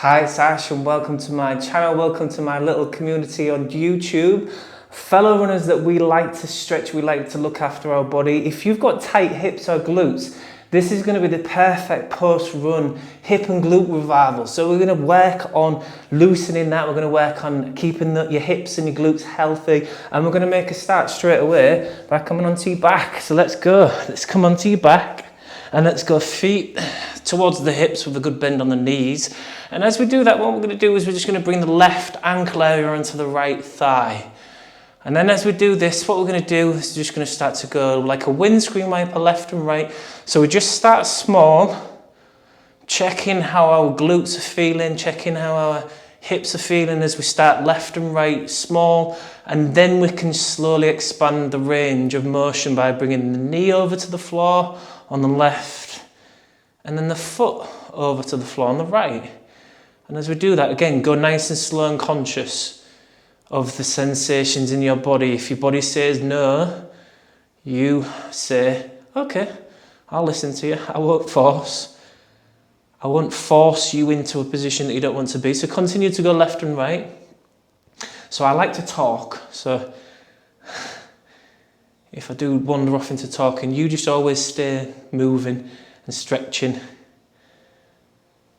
Hi, it's Ash and welcome to my channel. Welcome to my little community on YouTube. Fellow runners that we like to stretch, we like to look after our body. If you've got tight hips or glutes, this is going to be the perfect post-run hip and glute revival. So we're going to work on loosening that. We're going to work on keeping your hips and your glutes healthy. And we're going to make a start straight away by coming onto your back. So let's go. Let's come onto your back. And let's go feet towards the hips with a good bend on the knees. And as we do that, what we're going to do is we're just going to bring the left ankle area onto the right thigh. And then as we do this, what we're going to do is just going to start to go like a windscreen wiper left and right. So we just start small, checking how our glutes are feeling, checking how our hips are feeling as we start left and right, small, and then we can slowly expand the range of motion by bringing the knee over to the floor on the left, and then the foot over to the floor on the right. And as we do that, again, go nice and slow and conscious of the sensations in your body. If your body says no, you say, okay, I'll listen to you. I won't force you into a position that you don't want to be. So continue to go left and right. So I like to talk. So if I do wander off into talking, you just always stay moving and stretching.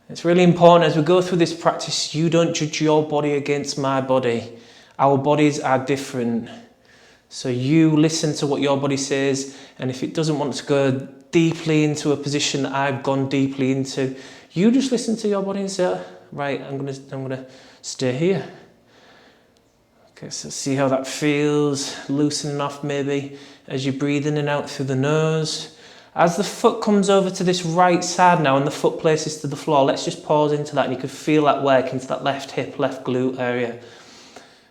It's really important as we go through this practice, you don't judge your body against my body. Our bodies are different. So you listen to what your body says, and if it doesn't want to go deeply into a position that I've gone deeply into, you just listen to your body and say, right, I'm gonna stay here. Okay, so see how that feels, loosening off maybe as you breathe in and out through the nose. As the foot comes over to this right side now and the foot places to the floor, let's just pause into that and you can feel that work into that left hip, left glute area.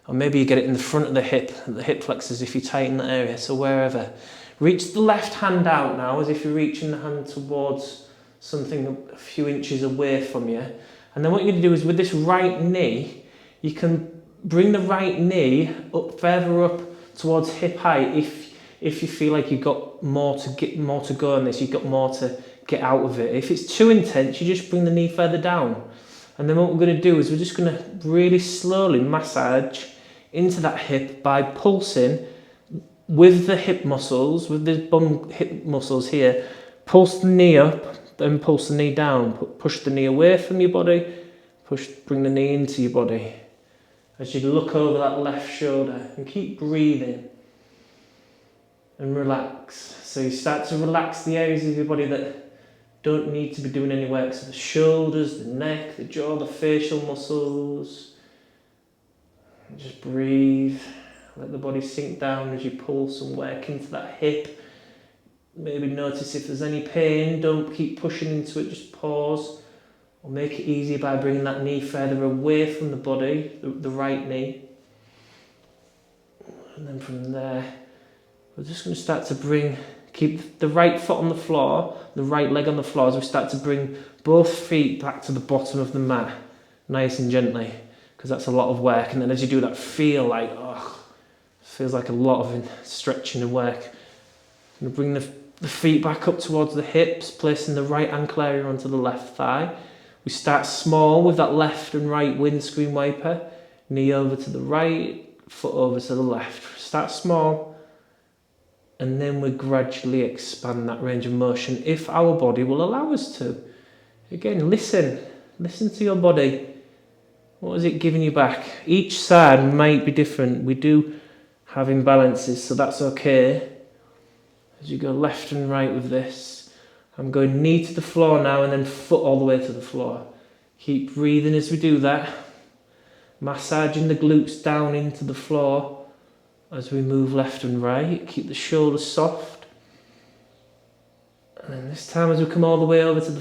Or maybe you get it in the front of the hip flexors if you tighten that area, so wherever. Reach the left hand out now as if you're reaching the hand towards something a few inches away from you. And then what you're going to do is with this right knee, you can bring the right knee up further up towards hip height if you feel like you've got more to go on this, you've got more to get out of it. If it's too intense, you just bring the knee further down. And then what we're going to do is we're just going to really slowly massage into that hip by pulsing with the hip muscles, with the bum hip muscles here. Pulse the knee up, then pulse the knee down. Push the knee away from your body, bring the knee into your body. As you look over that left shoulder and keep breathing and relax. So you start to relax the areas of your body that don't need to be doing any work. So the shoulders, the neck, the jaw, the facial muscles. And just breathe. Let the body sink down as you pull some work into that hip. Maybe notice if there's any pain. Don't keep pushing into it, just pause. Or make it easier by bringing that knee further away from the body, the right knee. And then from there, we're just going to start to keep the right foot on the floor, the right leg on the floor as we start to bring both feet back to the bottom of the mat, nice and gently, because that's a lot of work. And then as you do that, feel like, feels like a lot of stretching and work. I'm going to bring the feet back up towards the hips, placing the right ankle area onto the left thigh. We start small with that left and right windscreen wiper, knee over to the right, foot over to the left. Start small, and then we gradually expand that range of motion if our body will allow us to. Again, listen to your body. What is it giving you back? Each side might be different. We do have imbalances, so that's okay. As you go left and right with this, I'm going knee to the floor now and then foot all the way to the floor. Keep breathing as we do that. Massaging the glutes down into the floor as we move left and right. Keep the shoulders soft. And then this time as we come all the way over to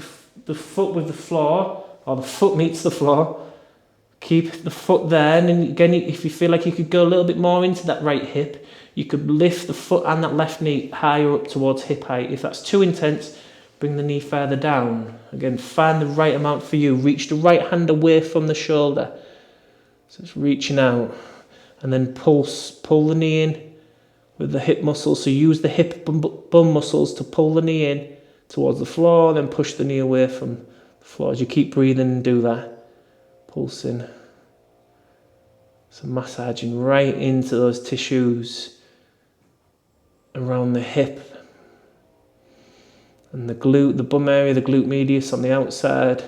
the foot with the floor, or the foot meets the floor, keep the foot there. And then again, if you feel like you could go a little bit more into that right hip, you could lift the foot and that left knee higher up towards hip height. If that's too intense, bring the knee further down. Again, find the right amount for you. Reach the right hand away from the shoulder. So it's reaching out. And then pull the knee in with the hip muscles. So use the hip bum muscles to pull the knee in towards the floor, then push the knee away from the floor as you keep breathing and do that. Pulsing. So massaging right into those tissues around the hip and the glute, the bum area, the glute medius on the outside.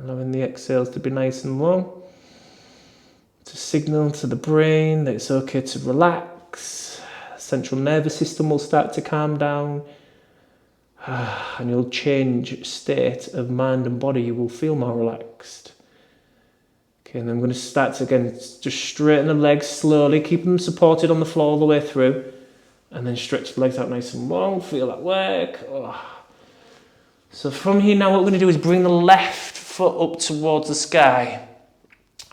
Allowing the exhales to be nice and long, to signal to the brain that it's okay to relax. Central nervous system will start to calm down, and you'll change state of mind and body. You will feel more relaxed. Okay, and then I'm going to start to again just straighten the legs slowly, keep them supported on the floor all the way through, and then stretch the legs out nice and long. Feel that work. So from here now, what we're going to do is bring the left foot up towards the sky.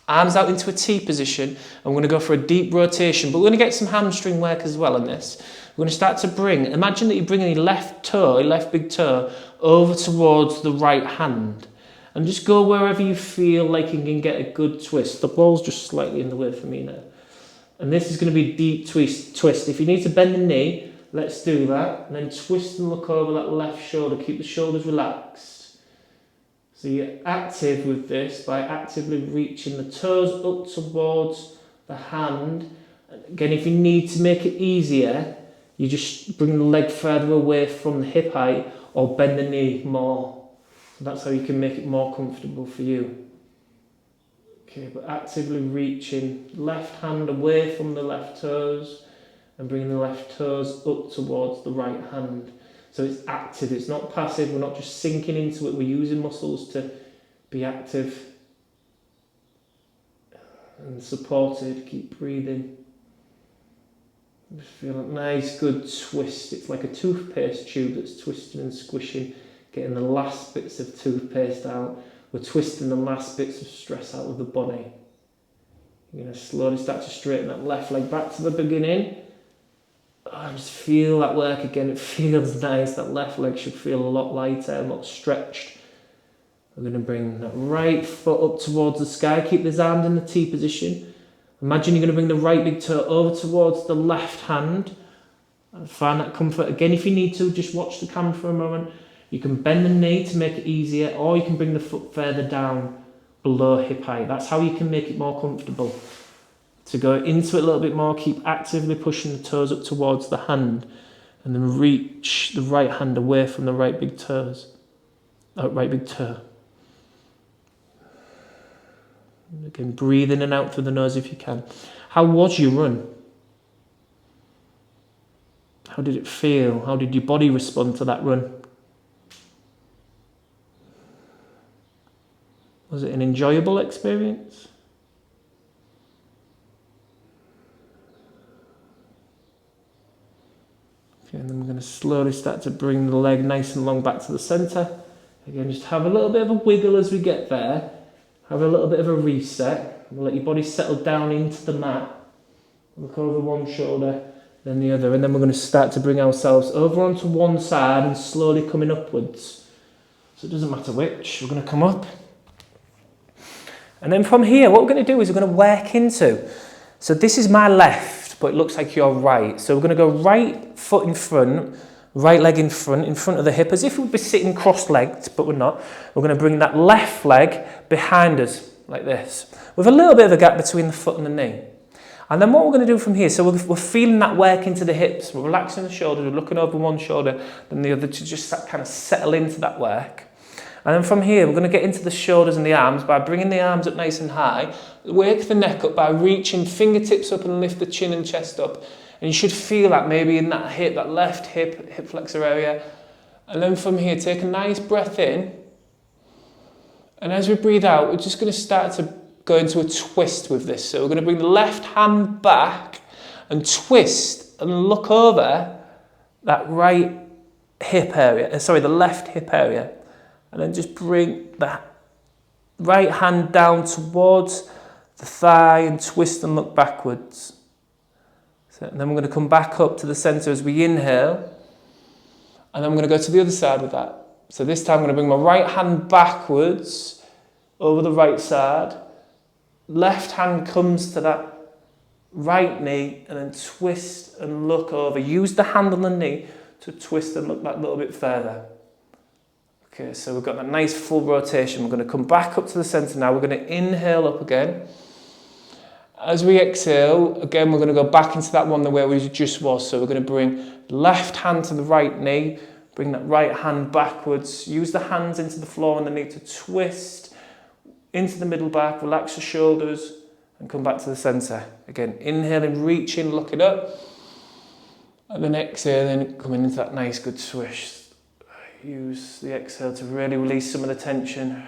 Arms out into a T position, and we're going to go for a deep rotation, but we're going to get some hamstring work as well in this. We're going to start to imagine that you're bringing your left toe, your left big toe, over towards the right hand. And just go wherever you feel like you can get a good twist. The ball's just slightly in the way for me now. And this is going to be a deep twist. If you need to bend the knee, let's do that. And then twist and look over that left shoulder. Keep the shoulders relaxed. So you're active with this by actively reaching the toes up towards the hand. Again, if you need to make it easier, you just bring the leg further away from the hip height or bend the knee more. So that's how you can make it more comfortable for you. Okay, but actively reaching left hand away from the left toes and bringing the left toes up towards the right hand. So it's active, it's not passive, we're not just sinking into it, we're using muscles to be active and supported. Keep breathing. Just feel a nice good twist. It's like a toothpaste tube that's twisting and squishing, getting the last bits of toothpaste out. We're twisting the last bits of stress out of the body. You're going to slowly start to straighten that left leg back to the beginning. Just feel that work again. It feels nice. That left leg should feel a lot lighter, a lot stretched. We're going to bring that right foot up towards the sky. Keep these arms in the T position. Imagine you're going to bring the right big toe over towards the left hand. And find that comfort. Again, if you need to, just watch the camera for a moment. You can bend the knee to make it easier, or you can bring the foot further down below hip height. That's how you can make it more comfortable. To go into it a little bit more, keep actively pushing the toes up towards the hand, and then reach the right hand away from the right big toe. Again, breathe in and out through the nose if you can. How was your run? How did it feel? How did your body respond to that run? Was it an enjoyable experience? Okay, and then we're going to slowly start to bring the leg nice and long back to the centre. Again, just have a little bit of a wiggle as we get there. Have a little bit of a reset. We'll let your body settle down into the mat. Look over one shoulder, then the other. And then we're going to start to bring ourselves over onto one side and slowly coming upwards. So it doesn't matter which. We're going to come up. And then from here, what we're going to do is we're going to work into. So this is my left, but it looks like you're right. So we're going to go right foot in front, right leg in front of the hip, as if we'd be sitting cross-legged, but we're not. We're going to bring that left leg behind us, like this, with a little bit of a gap between the foot and the knee. And then what we're going to do from here, so we're feeling that work into the hips, we're relaxing the shoulders, we're looking over one shoulder, then the other to just kind of settle into that work. And then from here, we're going to get into the shoulders and the arms by bringing the arms up nice and high, wake the neck up by reaching fingertips up and lift the chin and chest up. And you should feel that maybe in that hip, that left hip flexor area. And then from here, take a nice breath in. And as we breathe out, we're just going to start to go into a twist with this. So we're going to bring the left hand back and twist and look over that right hip area, the left hip area. And then just bring that right hand down towards the thigh and twist and look backwards. So, and then we're going to come back up to the centre as we inhale. And then I'm going to go to the other side with that. So this time I'm going to bring my right hand backwards over the right side. Left hand comes to that right knee and then twist and look over. Use the hand on the knee to twist and look back a little bit further. Okay, so we've got that nice full rotation. We're going to come back up to the centre now. We're going to inhale up again. As we exhale, again, we're going to go back into that one the way we just was. So we're going to bring left hand to the right knee, bring that right hand backwards, use the hands into the floor and the knee to twist into the middle back, relax the shoulders and come back to the centre. Again, inhaling, reaching, looking up. And then exhaling, coming into that nice good swish. Use the exhale to really release some of the tension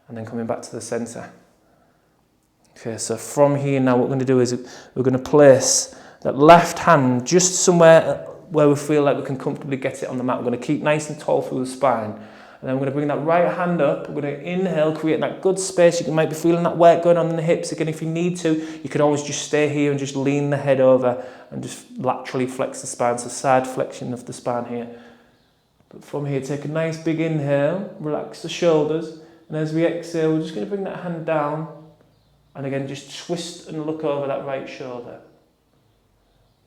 and then coming back to the centre. Okay, so from here now what we're going to do is we're going to place that left hand just somewhere where we feel like we can comfortably get it on the mat. We're going to keep nice and tall through the spine. And then we're going to bring that right hand up. We're going to inhale, create that good space. You might be feeling that work going on in the hips. Again, if you need to, you can always just stay here and just lean the head over and just laterally flex the spine. So side flexion of the spine here. But from here, take a nice big inhale, relax the shoulders. And as we exhale, we're just going to bring that hand down. And again, just twist and look over that right shoulder.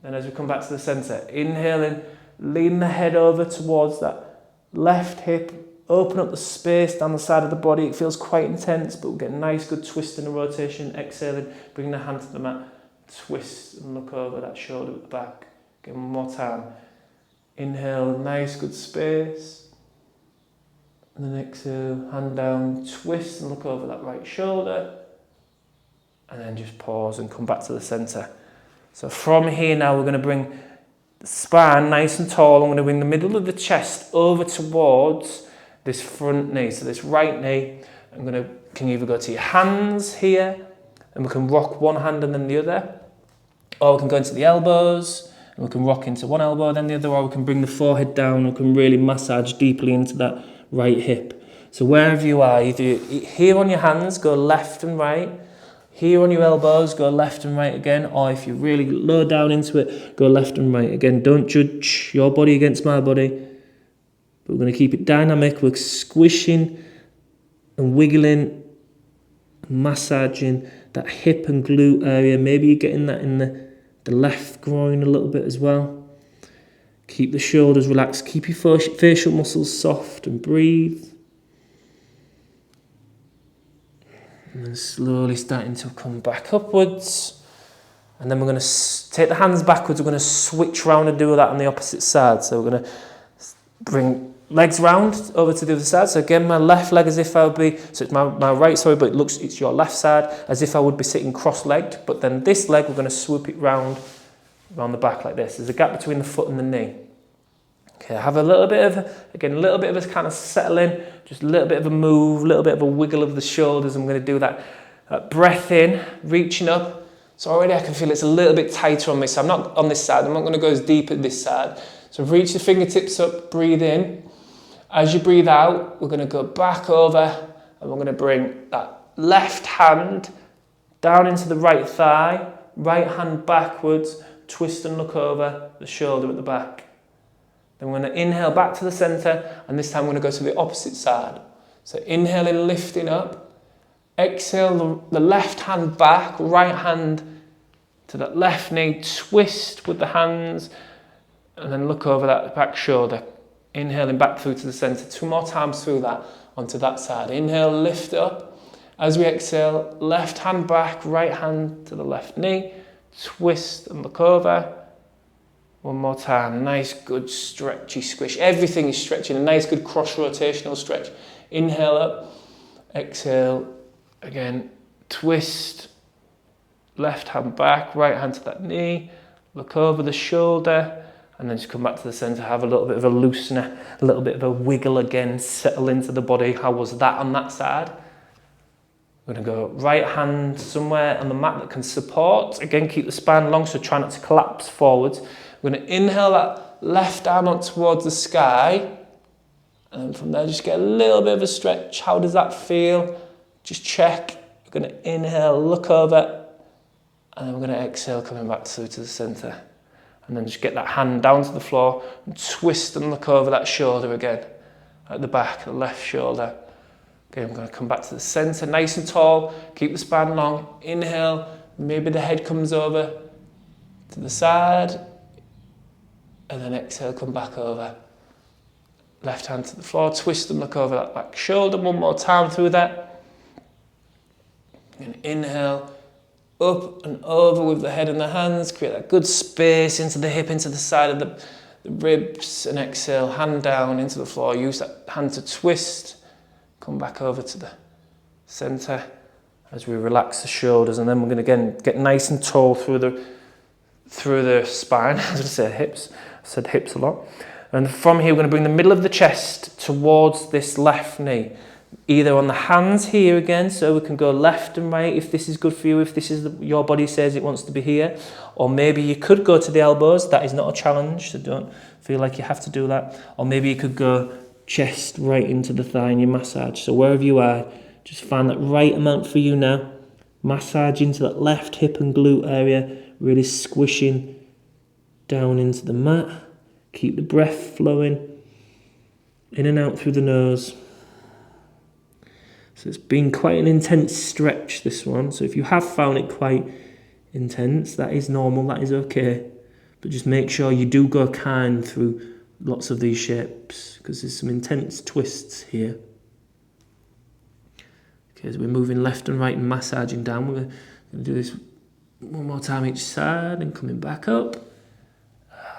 Then as we come back to the centre, inhaling, lean the head over towards that left hip, open up the space down the side of the body. It feels quite intense, but we'll get a nice good twist and a rotation. Exhaling, bring the hand to the mat, twist and look over that shoulder at the back. Again, one more time. Inhale, nice good space. And then exhale, hand down, twist and look over that right shoulder. And then just pause and come back to the centre. So from here now we're going to bring the spine nice and tall. I'm going to bring the middle of the chest over towards this front knee. So this right knee, can you either go to your hands here and we can rock one hand and then the other. Or we can go into the elbows and we can rock into one elbow then the other. Or we can bring the forehead down and we can really massage deeply into that right hip. So wherever you are, either here on your hands, go left and right. Here on your elbows, go left and right again, or if you're really low down into it, go left and right again. Don't judge your body against my body, but we're going to keep it dynamic. We're squishing and wiggling, massaging that hip and glute area. Maybe you're getting that in the left groin a little bit as well. Keep the shoulders relaxed, keep your facial muscles soft and breathe. And then slowly starting to come back upwards. And then we're going to take the hands backwards. We're going to switch round and do that on the opposite side. So we're going to bring legs round over to the other side. So again, my left leg as if I would be, so it's my right, sorry, but it's your left side, as if I would be sitting cross-legged. But then this leg, we're going to swoop it round the back like this. There's a gap between the foot and the knee. Okay, have a little bit of a kind of settling, just a little bit of a move, a little bit of a wiggle of the shoulders. I'm going to do that breath in, reaching up. So already I can feel it's a little bit tighter on me. So I'm not on this side, I'm not going to go as deep at this side. So reach the fingertips up, breathe in. As you breathe out, we're going to go back over and we're going to bring that left hand down into the right thigh, right hand backwards, twist and look over the shoulder at the back. Then we're going to inhale back to the centre, and this time we're going to go to the opposite side. So inhaling, lifting up. Exhale, the left hand back, right hand to that left knee, twist with the hands, and then look over that back shoulder. Inhaling back through to the centre. 2 more times through that, onto that side. Inhale, lift up. As we exhale, left hand back, right hand to the left knee, twist and look over. One more time, nice good stretchy squish. Everything is stretching, a nice good cross rotational stretch. Inhale up, exhale, again, twist, left hand back, right hand to that knee, look over the shoulder, and then just come back to the centre, have a little bit of a loosener, a little bit of a wiggle again, settle into the body. How was that on that side? We're going to go right hand somewhere on the mat that can support. Again, keep the spine long, so try not to collapse forwards. We're going to inhale that left arm up towards the sky. And then from there, just get a little bit of a stretch. How does that feel? Just check. We're going to inhale, look over. And then we're going to exhale, coming back through to the centre. And then just get that hand down to the floor and twist and look over that shoulder again. At the back, the left shoulder. Okay, I'm going to come back to the centre, nice and tall. Keep the spine long. Inhale. Maybe the head comes over to the side. And then exhale, come back over. Left hand to the floor, twist and look over that back shoulder. One more time through that. And inhale, up and over with the head and the hands. Create that good space into the hip, into the side of the ribs. And exhale, hand down into the floor. Use that hand to twist. Come back over to the center as we relax the shoulders. And then we're going to again get nice and tall through the spine. I was going to say hips. I said hips a lot. And from here, we're going to bring the middle of the chest towards this left knee. Either on the hands here again, so we can go left and right if this is good for you, if this is your body says it wants to be here. Or maybe you could go to the elbows. That is not a challenge, so don't feel like you have to do that. Or maybe you could go chest right into the thigh and you massage. So wherever you are, just find that right amount for you now. Massage into that left hip and glute area, really squishing down into the mat. Keep the breath flowing in and out through the nose. So it's been quite an intense stretch, this one. So if you have found it quite intense, that is normal, that is okay. But just make sure you do go kind through lots of these shapes, because there's some intense twists here. Okay, as we're moving left and right and massaging down, we're going to do this one more time each side and coming back up.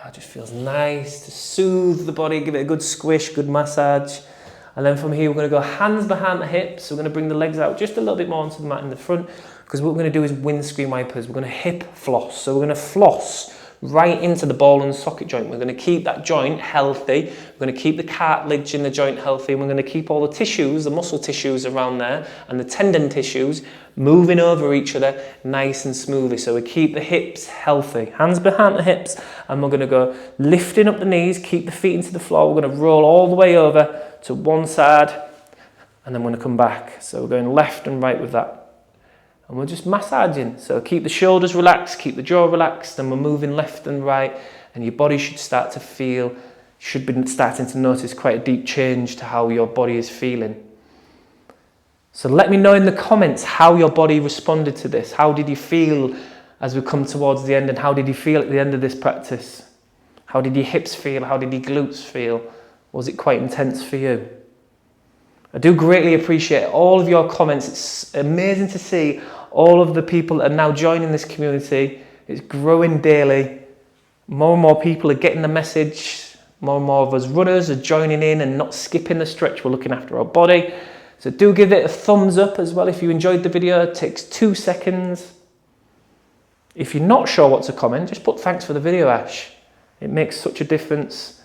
It just feels nice to soothe the body, give it a good squish, good massage. And then from here, we're going to go hands behind the hips. So we're going to bring the legs out just a little bit more onto the mat in the front, because what we're going to do is windscreen wipers. We're going to hip floss. So we're going to floss right into the ball and socket joint. We're going to keep that joint healthy. We're going to keep the cartilage in the joint healthy. And we're going to keep all the tissues, the muscle tissues around there, and the tendon tissues moving over each other nice and smoothly. So we keep the hips healthy. Hands behind the hips. And we're going to go lifting up the knees, keep the feet into the floor. We're going to roll all the way over to one side. And then we're going to come back. So we're going left and right with that. And we're just massaging. So keep the shoulders relaxed, keep the jaw relaxed, and we're moving left and right. And your body should start to feel, should be starting to notice quite a deep change to how your body is feeling. So let me know in the comments how your body responded to this. How did you feel as we come towards the end, and how did you feel at the end of this practice? How did your hips feel? How did your glutes feel? Was it quite intense for you? I do greatly appreciate all of your comments. It's amazing to see all of the people that are now joining this community. It's growing daily. More and more people are getting the message. More and more of us runners are joining in and not skipping the stretch. We're looking after our body. So do give it a thumbs up as well if you enjoyed the video. It takes 2 seconds. If you're not sure what to comment, just put thanks for the video, Ash. It makes such a difference.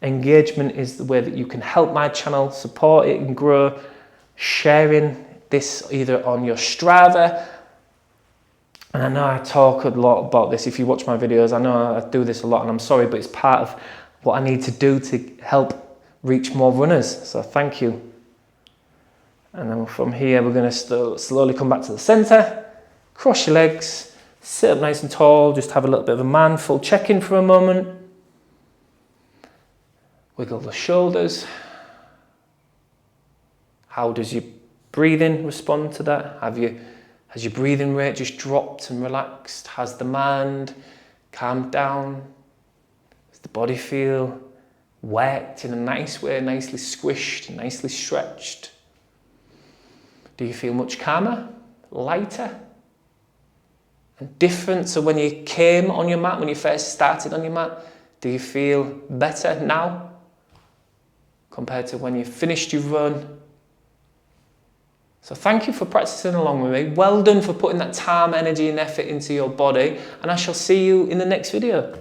Engagement is the way that you can help my channel, support it and grow. Sharing this either on your Strava. And I know I talk a lot about this. If you watch my videos, I know I do this a lot, and I'm sorry, but it's part of what I need to do to help reach more runners. So thank you. And then from here, we're going to slowly come back to the center. Cross your legs. Sit up nice and tall. Just have a little bit of a mindful check-in for a moment. Wiggle the shoulders. How does your breathing respond to that? Has your breathing rate just dropped and relaxed? Has the mind calmed down? Does the body feel wet in a nice way, nicely squished, nicely stretched? Do you feel much calmer, lighter, and different? So when you came on your mat, when you first started on your mat, do you feel better now compared to when you finished your run? So thank you for practicing along with me. Well done for putting that time, energy and effort into your body. And I shall see you in the next video.